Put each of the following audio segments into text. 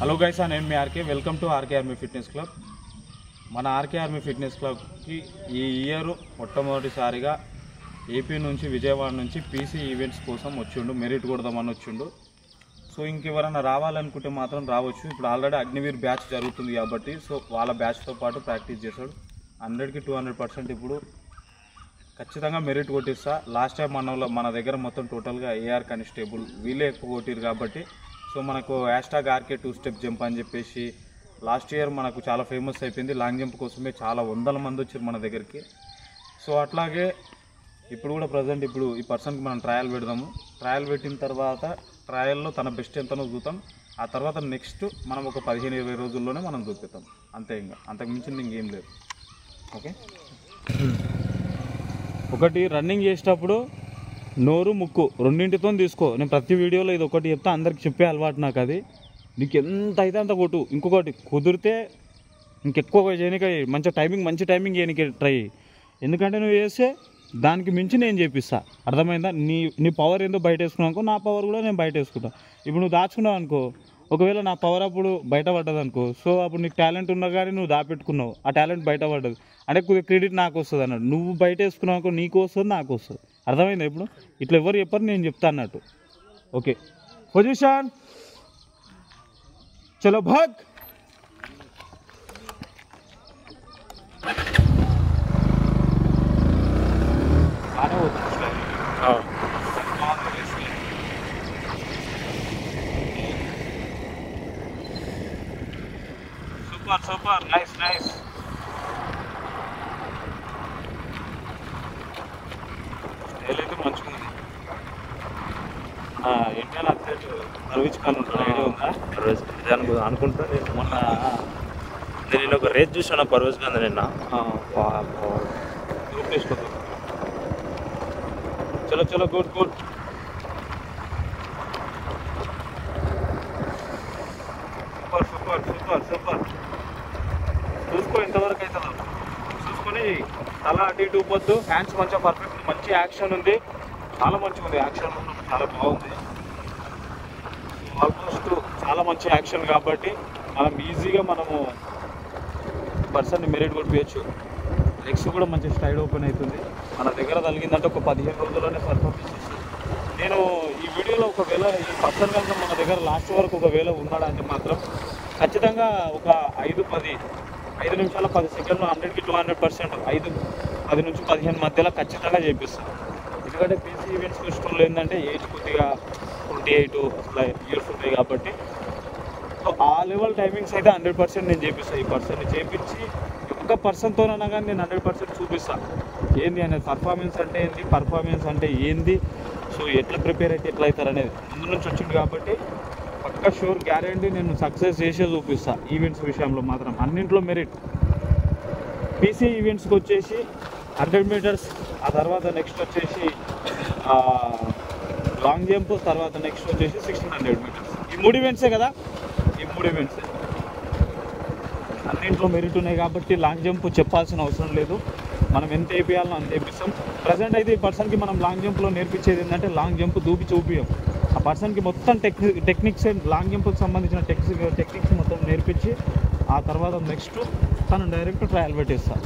Hello guys, నేను మీ RK. Welcome to RK army fitness club. మన ఆర్కే ఆర్మీ ఫిట్నెస్ క్లబ్కి ఈ ఇయర్ మొట్టమొదటిసారిగా ఏపీ నుంచి విజయవాడ నుంచి పీసీ ఈవెంట్స్ కోసం వచ్చిండు, మెరిట్ కొడదామని వచ్చిండు. సో ఇంకెవరైనా రావాలనుకుంటే మాత్రం రావచ్చు. ఇప్పుడు ఆల్రెడీ అగ్నివీర్ బ్యాచ్ జరుగుతుంది కాబట్టి సో వాళ్ళ బ్యాచ్తో పాటు ప్రాక్టీస్ చేశాడు. 100కి 200% ఇప్పుడు ఖచ్చితంగా మెరిట్ కొట్టిస్తా. లాస్ట్ టైం మన దగ్గర మొత్తం టోటల్గా ఏఆర్ కానిస్టేబుల్ వీళ్ళే ఎక్కువ కొట్టిరు కాబట్టి సో మనకు హ్యాష్టాగ్ ఆర్కే 2 స్టెప్ జంప్ అని చెప్పేసి లాస్ట్ ఇయర్ మనకు చాలా ఫేమస్ అయిపోయింది. లాంగ్ జంప్ కోసమే చాలా వందల మంది వచ్చారు మన దగ్గరికి. సో అట్లాగే ఇప్పుడు కూడా ప్రజెంట్ ఇప్పుడు ఈ పర్సన్కి మనం ట్రయల్ పెడదాము. ట్రయల్ పెట్టిన తర్వాత ట్రయల్లో తన బెస్ట్ ఎంతనో చూద్దాం. ఆ తర్వాత నెక్స్ట్ మనం ఒక 15-20 రోజుల్లోనే మనం చూపిస్తాం. అంతే, ఇంకా అంతకు మించింది ఇంకేం లేదు. ఓకే, ఒకటి రన్నింగ్ చేసేటప్పుడు నోరు ముక్కు రెండింటితో తీసుకో. నేను ప్రతి వీడియోలో ఇది ఒకటి చెప్తా, అందరికి చెప్పే అలవాటు నాకు. అది నీకు ఎంత అయితే అంత కొట్టు. ఇంకొకటి కుదిరితే ఇంకెక్కువ చేయడానికి మంచి టైమింగ్ చేయడానికి ట్రై. ఎందుకంటే నువ్వు చేస్తే దానికి మించి నేను చేపిస్తా. అర్థమైందా? నీ పవర్ ఏందో బయట వేసుకున్నావు, నా పవర్ కూడా నేను బయట వేసుకుంటా. ఇప్పుడు నువ్వు దాచుకున్నావు అనుకో, ఒకవేళ నా పవర్ అప్పుడు బయట పడ్డది అనుకో, సో అప్పుడు నీకు టాలెంట్ ఉన్నా కానీ నువ్వు దాపెట్టుకున్నావు, ఆ టాలెంట్ బయట పడ్డది అంటే కొద్దిగా క్రెడిట్ నాకు వస్తుంది అన్నట్టు. నువ్వు బయట వేసుకున్నావు అనుకో, నీకు వస్తుంది, నాకు వస్తుంది. అర్థమైందా? ఇప్పుడు ఇట్లా ఎవరు చెప్పరు, నేను చెప్తా అన్నట్టు. ఓకే, పొజిషన్, చలో భాగ్. Super, nice. ఏదైతే మంచిగా ఉంది. ఇండియన్ అథ్లెట్ పర్వేజ్ ఖాన్ ఉంటాడు, ఐడియా ఉందా? పర్వేజ్ ఖాన్ అనుకుంటా. మొన్న నేను ఒక రేస్ చూసాను పర్వేజ్ ఖాన్ నిన్న. గ్రూప్ తీసుకో. చలో గుడ్. సూపర్. చూసుకో ఎంతవరకు అవుతుందో చూసుకొని తల అటు ఇటు పోద్దు. హ్యాండ్స్ మంచిగా పర్ఫెక్ట్, మంచి యాక్షన్ ఉంది, చాలా మంచిగా ఉంది. యాక్షన్ చాలా బాగుంది. ఆల్మోస్ట్ చాలా మంచి యాక్షన్ కాబట్టి మనం ఈజీగా పర్సన్ని మెరిట్ కొట్టియచ్చు. లెగ్స్ కూడా మంచి స్ట్రైడ్ ఓపెన్ అవుతుంది. మన దగ్గర తగిలిందంటే ఒక 15 రోజుల్లోనే పర్ఫార్మెన్స్ చేస్తుంది. నేను ఈ వీడియోలో ఒకవేళ ఈ పర్సన్ కనుక మన దగ్గర లాస్ట్ వరకు ఒకవేళ ఉన్నాడంటే మాత్రం ఖచ్చితంగా ఒక 5 నిమిషాల 10 సెకండ్లు 100కి 200%, 10 నుంచి 15 మధ్యలో ఖచ్చితంగా చేపిస్తాను. ఎందుకంటే పీసీ ఈవెంట్స్ ఇష్టంలో ఏంటంటే ఏజ్ కొద్దిగా 28 అట్లా ఇయర్స్ ఉంటాయి కాబట్టి సో ఆ లెవెల్ టైమింగ్స్ అయితే 100% నేను చేపిస్తాను. ఈ పర్సన్ని చేపించి ఒక్క పర్సన్తోనన్నా కానీ నేను 100% చూపిస్తాను. ఏంది అనేది పర్ఫార్మెన్స్ అంటే ఏంది, సో ఎట్లా ప్రిపేర్ అయితే ఎట్లా అవుతారు అనేది ముందు నుంచి వచ్చింది కాబట్టి పక్కా షూర్ గ్యారంటీ నేను సక్సెస్ చేసే చూపిస్తాను. ఈవెంట్స్ విషయంలో మాత్రం అన్నింట్లో మెరిట్. పీసీ ఈవెంట్స్కి వచ్చేసి 100 మీటర్స్, ఆ తర్వాత నెక్స్ట్ వచ్చేసి లాంగ్ జంప్, తర్వాత నెక్స్ట్ వచ్చేసి 1600 మీటర్స్. ఈ 3 ఈవెంట్సే కదా, ఈ 3 ఈవెంట్సే అన్నింట్లో మెరిట్ ఉన్నాయి కాబట్టి లాంగ్ జంప్ చెప్పాల్సిన అవసరం లేదు. మనం ఎంత వేపియాలో అంత వేపిస్తాం. ప్రజెంట్ అయితే ఈ పర్సన్కి మనం లాంగ్ జంప్లో నేర్పించేది ఏంటంటే లాంగ్ జంప్ దూకి చూపియం. ఆ పర్సన్కి మొత్తం టెక్నిక్స్ లాంగ్ జంప్కి సంబంధించిన టెక్నిక్స్ మొత్తం నేర్పించి ఆ తర్వాత నెక్స్ట్ తను డైరెక్ట్ ట్రయల్ పెట్టేస్తా.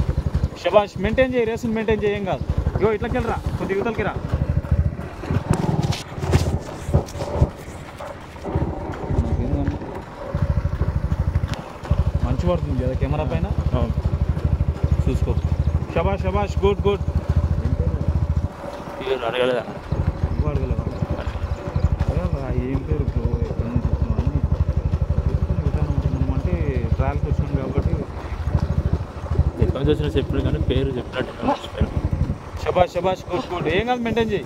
శబాష్, మెయింటైన్ చేయి, రేసుని మెయింటైన్ చేయం కాదు. ఇగో ఇట్లకి వెళ్ళరా, కొద్దిగా యువతలకి రా. మంచి పడుతుంది కదా కెమెరా పైన, చూసుకో. శబాష్, గుడ్. అడగలేదా? అడగలేదా? ఏం పేరు బ్రో, ఎక్కడ నుంచి వస్తున్నామని చూసుకుని విధానం ఉంటున్నాము అంటే ట్రయల్కి వచ్చినాం కాబట్టి ఎక్కడి నుంచి వచ్చినా చెప్పాడు కానీ పేరు చెప్పినట్టు. శబాష్, గుడ్. ఏం కాదు, మెయింటైన్ చేయి.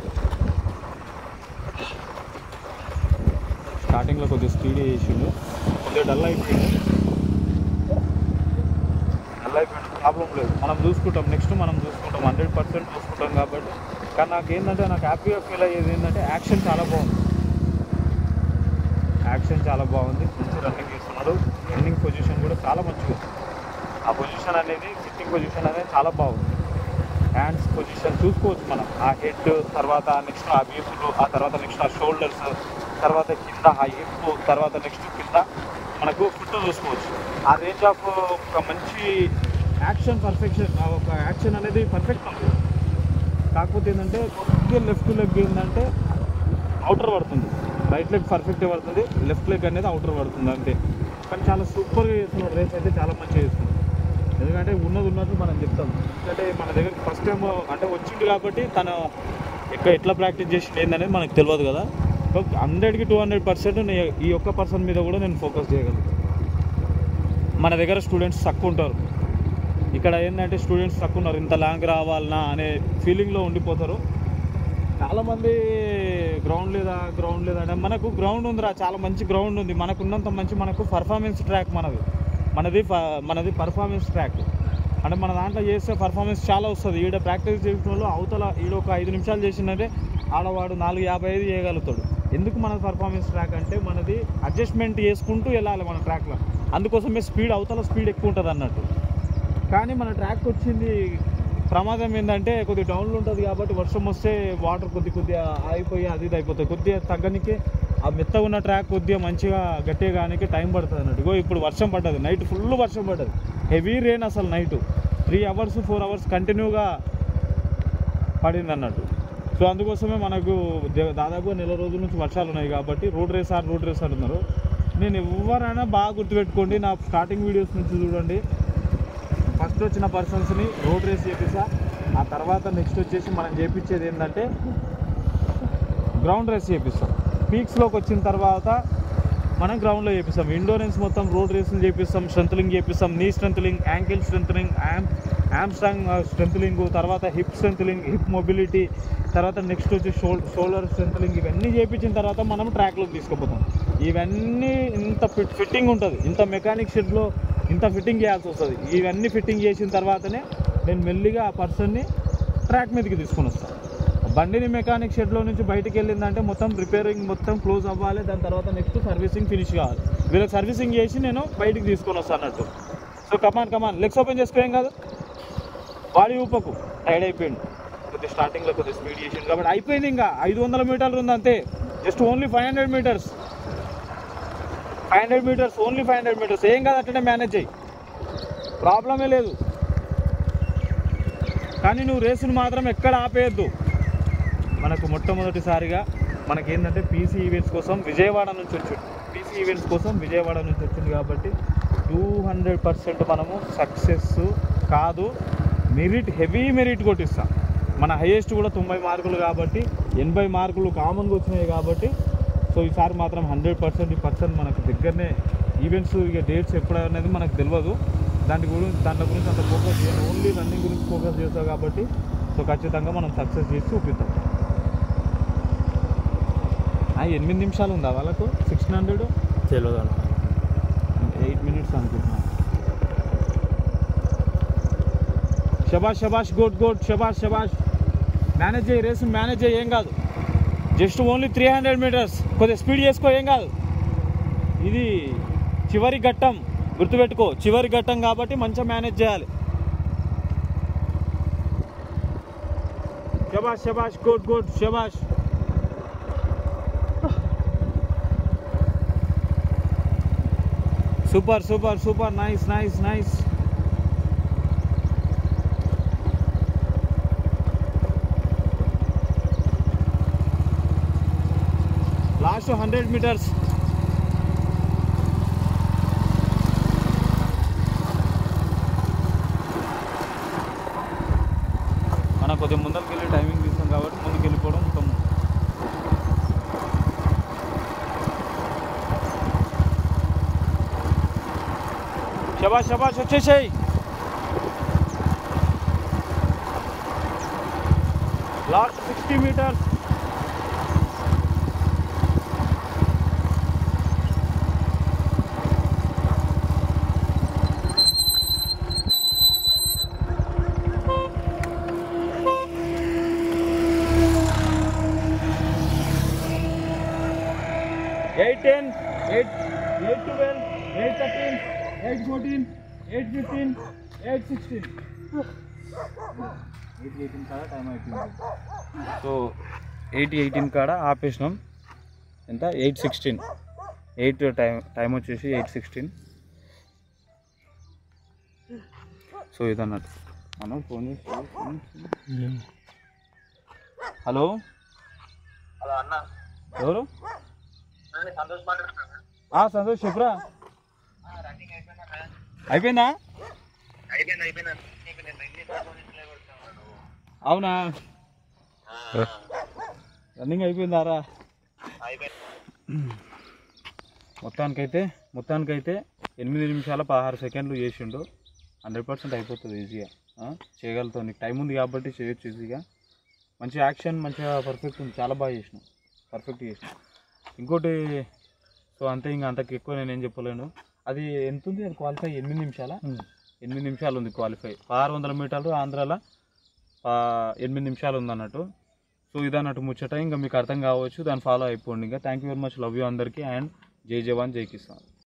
స్టార్టింగ్లో కొద్దిగా స్పీడ్ చేసిండు, కొద్దిగా డల్ అయిపోయింది. ప్రాబ్లం లేదు, మనం చూసుకుంటాం. నెక్స్ట్ మనం చూసుకుంటాం, 100% చూసుకుంటాం కాబట్టి. కానీ నాకు హ్యాపీగా ఫీల్ అయ్యేది ఏంటంటే యాక్షన్ చాలా బాగుంది. మంచి రన్నింగ్ చేస్తున్నాడు. రన్నింగ్ పొజిషన్ కూడా చాలా మంచిగా ఉంది. ఆ పొజిషన్ అనేది, సిట్టింగ్ పొజిషన్ అనేది చాలా బాగుంది. హ్యాండ్స్ పొజిషన్ చూసుకోవచ్చు మనం. ఆ హెడ్ తర్వాత నెక్స్ట్ ఆ వీపులు, ఆ తర్వాత నెక్స్ట్ ఆ షోల్డర్స్, తర్వాత కింద ఆ హిప్, తర్వాత నెక్స్ట్ కింద మన మనకు ఫుట్ చూసుకోవచ్చు. ఆ రేంజ్ ఆఫ్ ఒక మంచి యాక్షన్ పర్ఫెక్షన్, ఒక యాక్షన్ అనేది పర్ఫెక్ట్ ఉంది. కాకపోతే ఏంటంటే కొద్దిగా లెఫ్ట్ లెగ్ ఏంటంటే అవుటర్ పడుతుంది, రైట్ లెగ్ పర్ఫెక్ట్గా పడుతుంది, లెఫ్ట్ లెగ్ అనేది అవుటర్ పడుతుంది అంతే. కానీ చాలా సూపర్గా చేస్తున్నాడు రేస్ అయితే, చాలా మంచిగా చేస్తున్నాడు. ఎందుకంటే ఉన్నట్టు మనం చెప్తాం. ఎందుకంటే మన దగ్గరికి ఫస్ట్ టైం అంటే వచ్చింది కాబట్టి తను ఎట్లా ప్రాక్టీస్ చేసి ఏందనేది మనకు తెలియదు కదా. 100కి 200% ఈ ఒక్క పర్సన్ మీద కూడా నేను ఫోకస్ చేయగలను. మన దగ్గర స్టూడెంట్స్ తక్కువ ఉంటారు. ఇక్కడ ఏంటంటే స్టూడెంట్స్ తక్కువ ఉన్నారు, ఇంత లాంగ్ రావాలన్నా అనే ఫీలింగ్లో ఉండిపోతారు. చాలామంది గ్రౌండ్ లేదా అంటే మనకు గ్రౌండ్ ఉందిరా, చాలా మంచి గ్రౌండ్ ఉంది, మనకు ఉన్నంత మంచి మనకు పర్ఫార్మెన్స్ ట్రాక్ మనది పర్ఫార్మెన్స్ ట్రాక్. అంటే మన దాంట్లో చేస్తే పర్ఫార్మెన్స్ చాలా వస్తుంది. ఈడ ప్రాక్టీస్ చేసిన వాళ్ళు అవతల ఈడ ఒక 5 నిమిషాలు చేసిందంటే ఆడవాడు 4:55 చేయగలుగుతాడు. ఎందుకు మన పర్ఫార్మెన్స్ ట్రాక్ అంటే మనది అడ్జస్ట్మెంట్ చేసుకుంటూ వెళ్ళాలి మన ట్రాక్లో. అందుకోసమే అవతల స్పీడ్ ఎక్కువ ఉంటుంది అన్నట్టు. కానీ మన ట్రాక్ వచ్చింది ప్రమాదం ఏంటంటే కొద్దిగా డౌన్లో ఉంటుంది కాబట్టి వర్షం వస్తే వాటర్ కొద్దిగా ఆగిపోయి అది అయిపోతుంది. కొద్దిగా తగ్గనికి ఆ మెత్తగా ఉన్న ట్రాక్ కొద్దిగా మంచిగా గట్టిగా కానీ టైం పడుతుంది అన్నట్టు. ఇప్పుడు వర్షం పడ్డది, నైట్ ఫుల్ వర్షం పడ్డది, హెవీ రెయిన్. అసలు నైట్ 3 అవర్స్ 4 అవర్స్ కంటిన్యూగా పడింది అన్నట్టు. సో అందుకోసమే మనకు దాదాపుగా నెల రోజుల నుంచి వర్షాలు ఉన్నాయి కాబట్టి రోడ్ రేసర్ ఉన్నారు. నేను ఎవరైనా బాగా గుర్తుపెట్టుకోండి, నా స్టార్టింగ్ వీడియోస్ నుంచి చూడండి. ఫస్ట్ వచ్చిన పర్సన్స్ని రోడ్ రేస్ చేపిస్తా, ఆ తర్వాత నెక్స్ట్ వచ్చేసి మనం చేపించేది ఏంటంటే గ్రౌండ్ రేస్ చేపిస్తాం. పీక్స్లోకి వచ్చిన తర్వాత మనం గ్రౌండ్లో చేపిస్తాం. ఇండోరెన్స్ మొత్తం రోడ్ రేసులు చేపిస్తాం, స్ట్రెంత్లింగ్ చేపిస్తాం, నీ స్ట్రెంత్లింగ్, యాంకిల్ స్ట్రెంత్లింగ్, హ్యామ్స్ట్రాంగ్ స్ట్రెంత్లింగ్, తర్వాత హిప్ స్ట్రెంత్లింగ్, హిప్ మొబిలిటీ, తర్వాత నెక్స్ట్ వచ్చి షోల్డర్ స్ట్రెంత్లింగ్. ఇవన్నీ చేయించిన తర్వాత మనం ట్రాక్లోకి తీసుకుపోతాం. ఇవన్నీ ఇంత ఫిట్టింగ్ ఉంటుంది, ఇంత మెకానిక్ షెడ్లో ఇంత ఫిట్టింగ్ చేయాల్సి వస్తుంది. ఇవన్నీ ఫిట్టింగ్ చేసిన తర్వాతనే నేను మెల్లిగా ఆ పర్సన్ని ట్రాక్ మీదకి తీసుకొని వస్తాను. బండిని మెకానిక్ షెడ్లో నుంచి బయటికి వెళ్ళిందంటే మొత్తం రిపేరింగ్ మొత్తం క్లోజ్ అవ్వాలి, దాని తర్వాత నెక్స్ట్ సర్వీసింగ్ ఫినిష్ కావాలి. వీళ్ళకి సర్వీసింగ్ చేసి నేను బయటికి తీసుకొని వస్తాను అన్నట్టు. సో కమాన్ లెగ్స్ ఓపెన్ చేసుకోలేం కాదు, బాడీ ఊపకు, టైర్డ్ అయిపోయింది కొద్దిగా స్టార్టింగ్లో కొద్దిగా స్పీడ్ చేసింది కాబట్టి అయిపోయింది. ఇంకా 500 మీటర్లు ఉంది అంతే, just only 500 metres only 500 metres. ఏం కాదు, అట్లనే మేనేజ్ చేయి, ప్రాబ్లమే లేదు. కానీ నువ్వు రేసును మాత్రం ఎక్కడ ఆపేయద్దు. మనకు మొట్టమొదటిసారిగా మనకేంటంటే పీసీ ఈవెంట్స్ కోసం విజయవాడ నుంచి వచ్చింది కాబట్టి 200% మనము సక్సెస్ కాదు, హెవీ మెరిట్ కొట్టిస్తాం. మన హైయెస్ట్ కూడా 90 మార్కులు కాబట్టి 80 మార్కులు కామన్గా వచ్చినాయి కాబట్టి సో ఈసారి మాత్రం 100% ఈ పర్సన్ మనకు దగ్గరనే. ఈవెంట్స్ ఇక డేట్స్ ఎప్పుడు అనేది మనకు తెలియదు, దాంట్లో గురించి అంత ఫోకస్ చేయాలి, ఓన్లీ రన్నింగ్ గురించి ఫోకస్ చేస్తాం కాబట్టి సో ఖచ్చితంగా మనం సక్సెస్ చేసి చూపిస్తాం. 8 నిమిషాలు ఉందా వాళ్ళకు 600 తెలియదు, 8 మినిట్స్ అనుకుంటున్నాను. శబాష్ గుడ్ శబాష్. మేనేజ్ చేయి, రేసుని మేనేజ్ చేయి, ఏం కాదు. జస్ట్ ఓన్లీ 300 మీటర్స్, కొద్దిగా స్పీడ్ చేసుకో, ఏం కాదు. ఇది చివరి ఘట్టం, గుర్తుపెట్టుకో, చివరి ఘట్టం కాబట్టి మంచిగా మేనేజ్ చేయాలి. శబాష్ గుడ్ శబాష్. Super nice. Last 100 metres. మనం కొద్దిగా ముందరికి వెళ్ళి టైమింగ్ తీస్తాం కాబట్టి ముందుకు వెళ్ళిపోవడం మొత్తం. శబాష్ వచ్చేసాయి. Last 60 metres. ఎయిట్ 10, 8 12, 8 13, 8 14, 8 15, 8 16. 8 18 కాడ టైం అయిపోయింది. సో 8 18 కాడ ఆపేసినాం. ఎంత 8 16. టైం వచ్చేసి 8:16. సో ఇదన్నట్టు మనం ఫోన్ చేసి హలో అన్న ఎవరు? సంతోష్ మాట్లాడుతున్నా. సంతోష్ చెప్పురా. అయిపోయిందా? అవునా, రన్నింగ్ అయిపోయిందారా? మొత్తానికైతే 8 నిమిషాల 16 సెకండ్లు చేసిండు. 100% అయిపోతుంది ఈజీగా. చేయగలుగుతావు, నీకు టైం ఉంది కాబట్టి చేయొచ్చు ఈజీగా. మంచి యాక్షన్, మంచిగా పర్ఫెక్ట్ ఉంది, చాలా బాగా చేసినావు, పర్ఫెక్ట్ చేసినావు. ఇంకోటి సో అంతే, ఇంకా అంతకు ఎక్కువ నేనేం చెప్పలేను. అది ఎంత ఉంది అది క్వాలిఫై? 8 నిమిషాల 8 నిమిషాలు ఉంది క్వాలిఫై. 600 మీటర్లు ఆంధ్రాలో 8 నిమిషాలు ఉంది అన్నట్టు. సో ఇదన్నట్టు ముచ్చట. ఇంకా మీకు అర్థం కావచ్చు, దాన్ని ఫాలో అయిపోండి. ఇంకా thank you very much, love you అందరికీ. అండ్ జై జవాన్ జై కిసాన్.